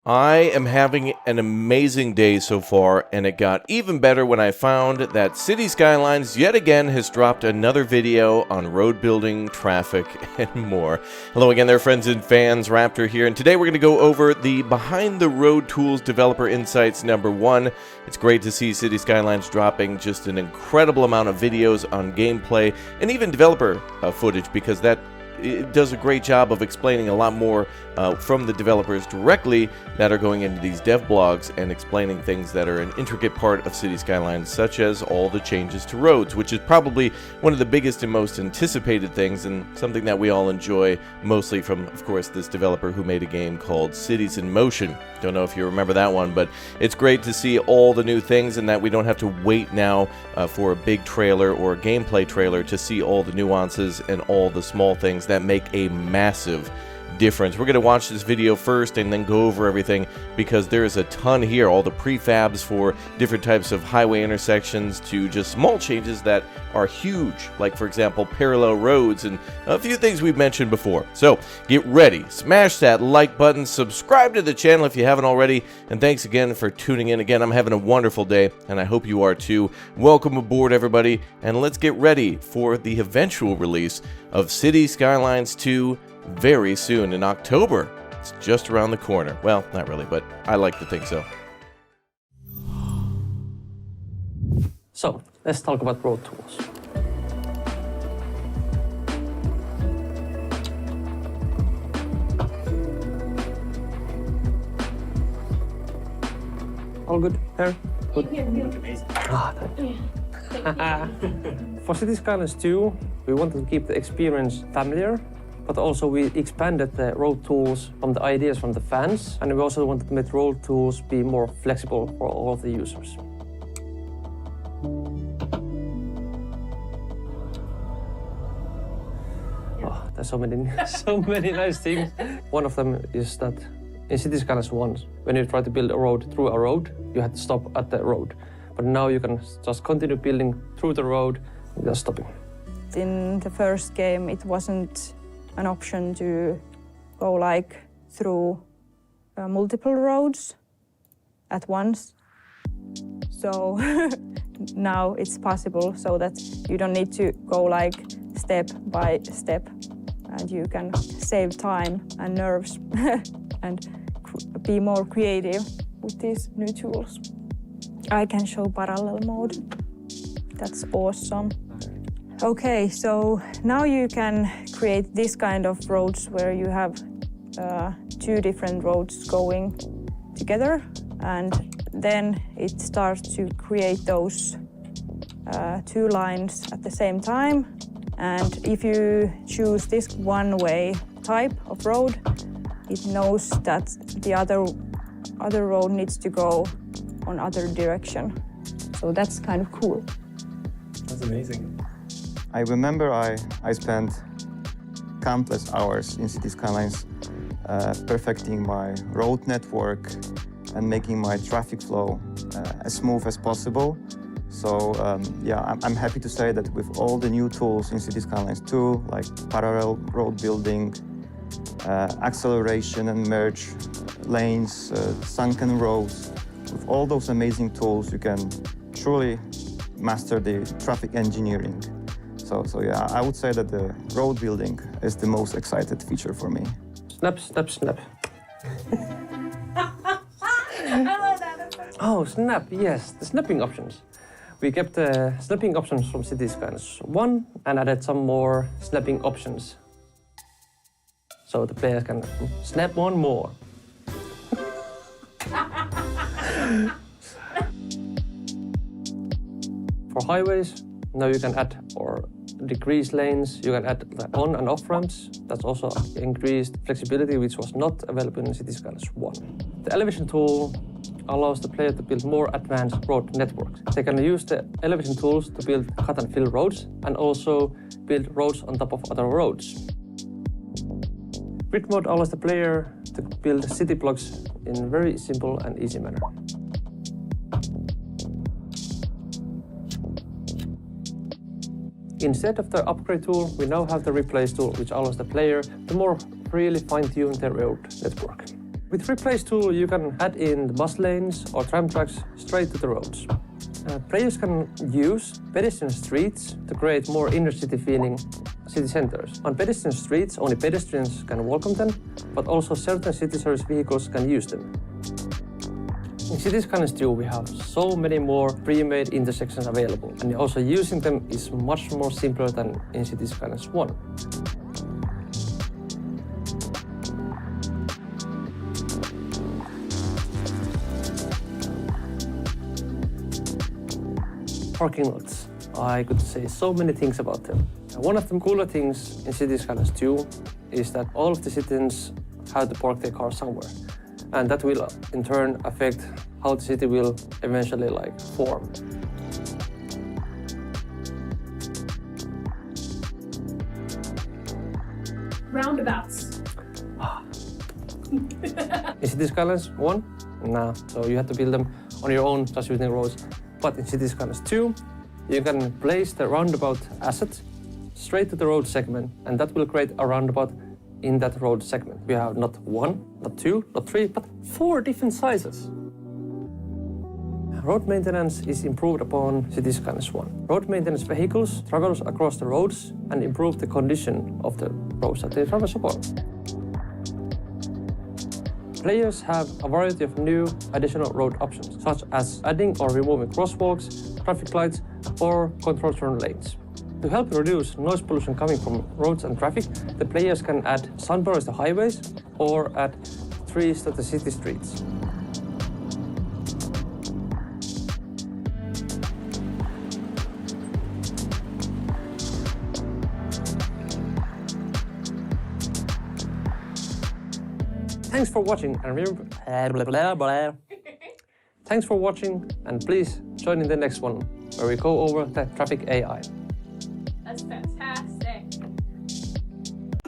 I am having an amazing day so far, and it got even better when I found that City Skylines yet again has dropped another video on road building, traffic, and more. Hello again there, friends and fans, Raptor here, and today we're going to go over the Behind the Road Tools Developer Insights #1. It's great to see City Skylines dropping just an incredible amount of videos on gameplay and even developer footage, because it does a great job of explaining a lot more from the developers directly that are going into these dev blogs and explaining things that are an intricate part of City Skylines, such as all the changes to roads, which is probably one of the biggest and most anticipated things, and something that we all enjoy mostly from, of course, this developer who made a game called Cities in Motion. Don't know if you remember that one, but it's great to see all the new things and that we don't have to wait now for a big trailer or a gameplay trailer to see all the nuances and all the small things that make a massive difference. We're going to watch this video first and then go over everything, because there is a ton here, all the prefabs for different types of highway intersections to just small changes that are huge, like for example parallel roads and a few things we've mentioned before. So get ready, smash that like button, subscribe to the channel if you haven't already, and thanks again for tuning in. Again, I'm having a wonderful day and I hope you are too. Welcome aboard, everybody, and let's get ready for the eventual release of City Skylines 2 very soon in October. It's just around the corner. Well, not really, but I like to think so. So, let's talk about road tools. All good? There? Good? Amazing. Thank you. For City Skylines 2, we wanted to keep the experience familiar, but also we expanded the road tools from the ideas from the fans, and we also wanted to make road tools be more flexible for all of the users. Oh, there's so many nice things. One of them is that in City Skylines 1, when you try to build a road through a road, you had to stop at the road. But now you can just continue building through the road without stopping. In the first game, it wasn't an option to go like through multiple roads at once. So now it's possible, so that you don't need to go like step by step, and you can save time and nerves and be more creative with these new tools. I can show parallel mode. That's awesome. Okay, so now you can create this kind of roads where you have two different roads going together, and then it starts to create those two lines at the same time. And if you choose this one-way type of road, it knows that the other road needs to go on other direction. So that's kind of cool. That's amazing. I remember I spent countless hours in City Skylines perfecting my road network and making my traffic flow as smooth as possible. So yeah, I'm happy to say that with all the new tools in City Skylines 2, like parallel road building, acceleration and merge lanes, sunken roads, with all those amazing tools you can truly master the traffic engineering. So yeah, I would say that the road building is the most excited feature for me. Snap, snap, snap. I love that. Oh, snap, yes, the snapping options. We kept the snapping options from City Skylines 1 and added some more snapping options. So the players can snap one more. For highways, now you can add or decrease lanes, you can add the on and off ramps. That's also increased flexibility, which was not available in City Skylines 1. The elevation tool allows the player to build more advanced road networks. They can use the elevation tools to build cut and fill roads and also build roads on top of other roads. Grid mode allows the player to build city blocks in a very simple and easy manner. Instead of the upgrade tool, we now have the replace tool, which allows the player to more freely fine-tune their road network. With Replace tool, you can add in the bus lanes or tram tracks straight to the roads. Players can use pedestrian streets to create more inner-city feeling city centers. On pedestrian streets, only pedestrians can walk on them, but also certain city service vehicles can use them. In City Skylines 2, we have so many more pre-made intersections available, and also using them is much more simpler than in City Skylines 1. Parking lots. I could say so many things about them. One of the cooler things in City Skylines 2 is that all of the citizens have to park their car somewhere. And that will in turn affect how the city will eventually form. Roundabouts. In City Skylines 1? Nah, so you have to build them on your own just using roads. But in City Skylines 2, you can place the roundabout asset straight to the road segment, and that will create a roundabout in that road segment. We have not 1, not 2, not 3, but 4 different sizes. Road maintenance is improved upon City Skylines 1. Road maintenance vehicles travel across the roads and improve the condition of the roads that they travel upon. Players have a variety of new additional road options, such as adding or removing crosswalks, traffic lights, or control turn lanes. To help reduce noise pollution coming from roads and traffic, the players can add sunbarriers to highways or add trees to the city streets. Thanks for watching, and remember, Thanks for watching, and please join in the next one, where we go over the traffic AI. That's fantastic.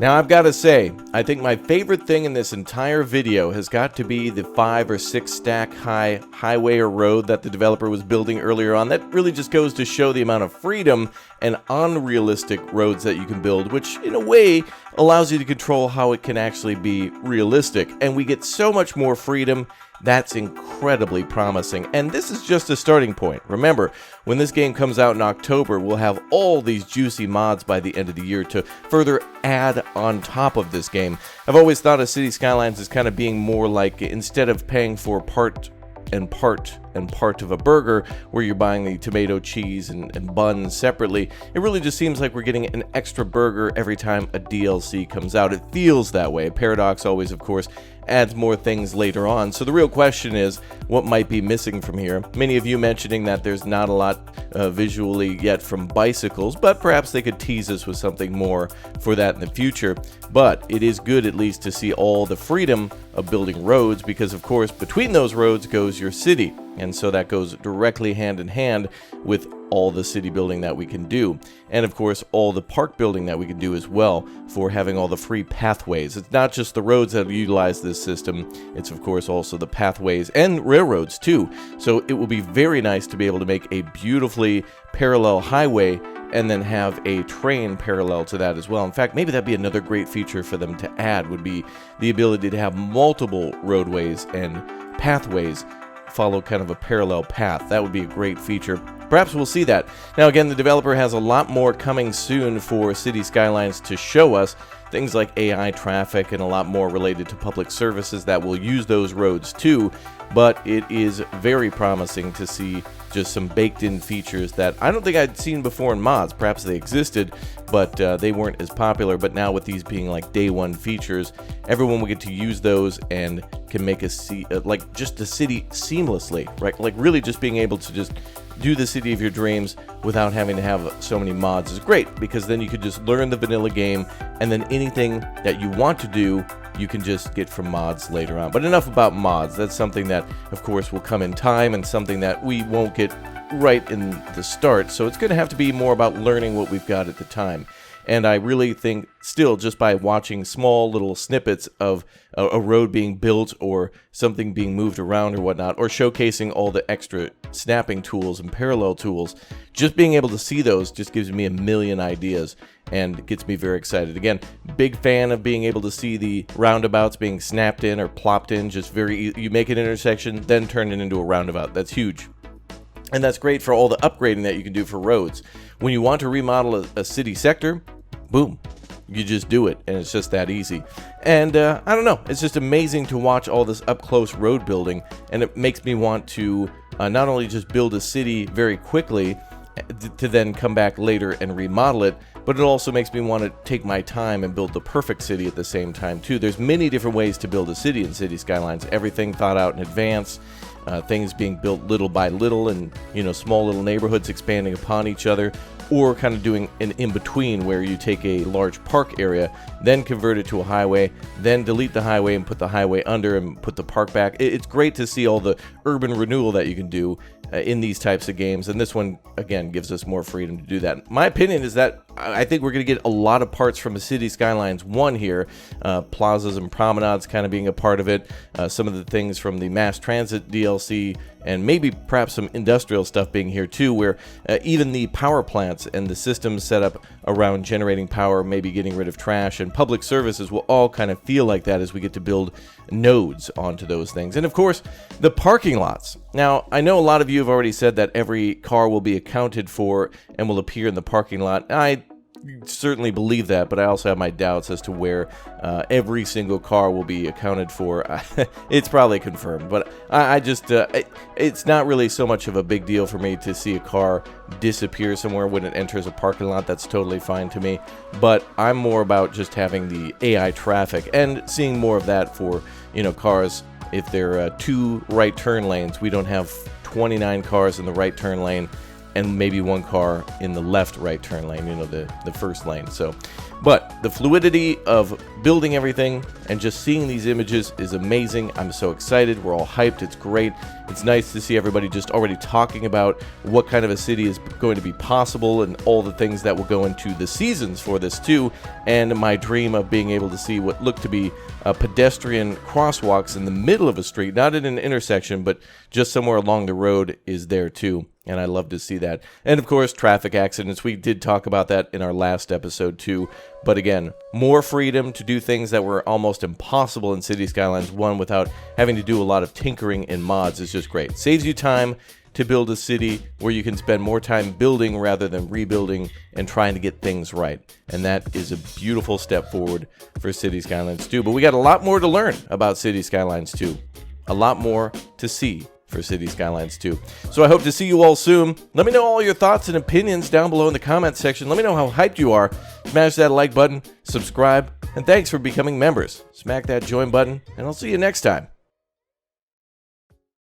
Now I've got to say, I think my favorite thing in this entire video has got to be the 5 or 6 stack high highway or road that the developer was building earlier on. That really just goes to show the amount of freedom and unrealistic roads that you can build, which in a way allows you to control how it can actually be realistic. And we get so much more freedom. That's incredibly promising, and this is just a starting point. Remember, when this game comes out in October, we'll have all these juicy mods by the end of the year to further add on top of this game. I've always thought of City Skylines as kind of being more like, instead of paying for part of a burger where you're buying the tomato, cheese, and bun separately, it really just seems like we're getting an extra burger every time a DLC comes out. It feels that way. Paradox always, of course, adds more things later on. So the real question is, what might be missing from here? Many of you mentioning that there's not a lot visually yet from bicycles, but perhaps they could tease us with something more for that in the future. But it is good at least to see all the freedom of building roads, because of course between those roads goes your city, and so that goes directly hand in hand with all the city building that we can do, and of course all the park building that we can do as well, for having all the free pathways. It's not just the roads that utilize this system, it's of course also the pathways and railroads too. So it will be very nice to be able to make a beautifully parallel highway and then have a train parallel to that as well. In fact, maybe that'd be another great feature for them to add, would be the ability to have multiple roadways and pathways follow kind of a parallel path. That would be a great feature. Perhaps we'll see that. Now again, the developer has a lot more coming soon for City Skylines to show us, things like AI traffic and a lot more related to public services that will use those roads too. But it is very promising to see just some baked-in features that I don't think I'd seen before in mods. Perhaps they existed, but they weren't as popular. But now with these being like day one features, everyone will get to use those and can make like just the city seamlessly, right? Like really just being able to just do the city of your dreams without having to have so many mods is great, because then you could just learn the vanilla game, and then anything that you want to do you can just get from mods later on. But enough about mods. That's something that of course will come in time, and something that we won't get right in the start, so it's going to have to be more about learning what we've got at the time. And I really think still just by watching small little snippets of a road being built or something being moved around or whatnot, or showcasing all the extra snapping tools and parallel tools, just being able to see those just gives me a million ideas and gets me very excited. Again, big fan of being able to see the roundabouts being snapped in or plopped in. Just you make an intersection, then turn it into a roundabout. That's huge. And that's great for all the upgrading that you can do for roads. When you want to remodel a city sector, boom, you just do it, and it's just that easy. And I don't know, it's just amazing to watch all this up-close road building, and it makes me want to not only just build a city very quickly to then come back later and remodel it, but it also makes me want to take my time and build the perfect city at the same time too. There's many different ways to build a city in City Skylines, everything thought out in advance. Things being built little by little, and small little neighborhoods expanding upon each other, or kind of doing an in-between where you take a large park area, then convert it to a highway, then delete the highway and put the highway under and put the park back. It's great to see all the urban renewal that you can do in these types of games, and this one again gives us more freedom to do that. My opinion is that I think we're going to get a lot of parts from the City Skylines 1 here, plazas and promenades kind of being a part of it, some of the things from the mass transit DLC, and maybe perhaps some industrial stuff being here too, where even the power plants and the systems set up around generating power, maybe getting rid of trash, and public services will all kind of feel like that as we get to build nodes onto those things. And of course, the parking lots. Now, I know a lot of you have already said that every car will be accounted for and will appear in the parking lot. I certainly believe that, but I also have my doubts as to where every single car will be accounted for. It's probably confirmed, but I just it's not really so much of a big deal for me to see a car disappear somewhere when it enters a parking lot. That's totally fine to me, but I'm more about just having the AI traffic and seeing more of that for cars. If there are 2 right turn lanes, we don't have 29 cars in the right turn lane and maybe 1 car in the left right turn lane, the first lane. So, but the fluidity of building everything and just seeing these images is amazing. I'm so excited. We're all hyped. It's great. It's nice to see everybody just already talking about what kind of a city is going to be possible and all the things that will go into the seasons for this too. And my dream of being able to see what look to be pedestrian crosswalks in the middle of a street, not in an intersection, but just somewhere along the road is there too. And I love to see that. And of course, traffic accidents. We did talk about that in our last episode too. But again, more freedom to do things that were almost impossible in City Skylines 1 without having to do a lot of tinkering and mods is just great. Saves you time to build a city where you can spend more time building rather than rebuilding and trying to get things right. And that is a beautiful step forward for City Skylines 2. But we got a lot more to learn about City Skylines 2. A lot more to see for City Skylines 2. So I hope to see you all soon. Let me know all your thoughts and opinions down below in the comments section. Let me know how hyped you are. Smash that like button, subscribe, and thanks for becoming members. Smack that join button, and I'll see you next time.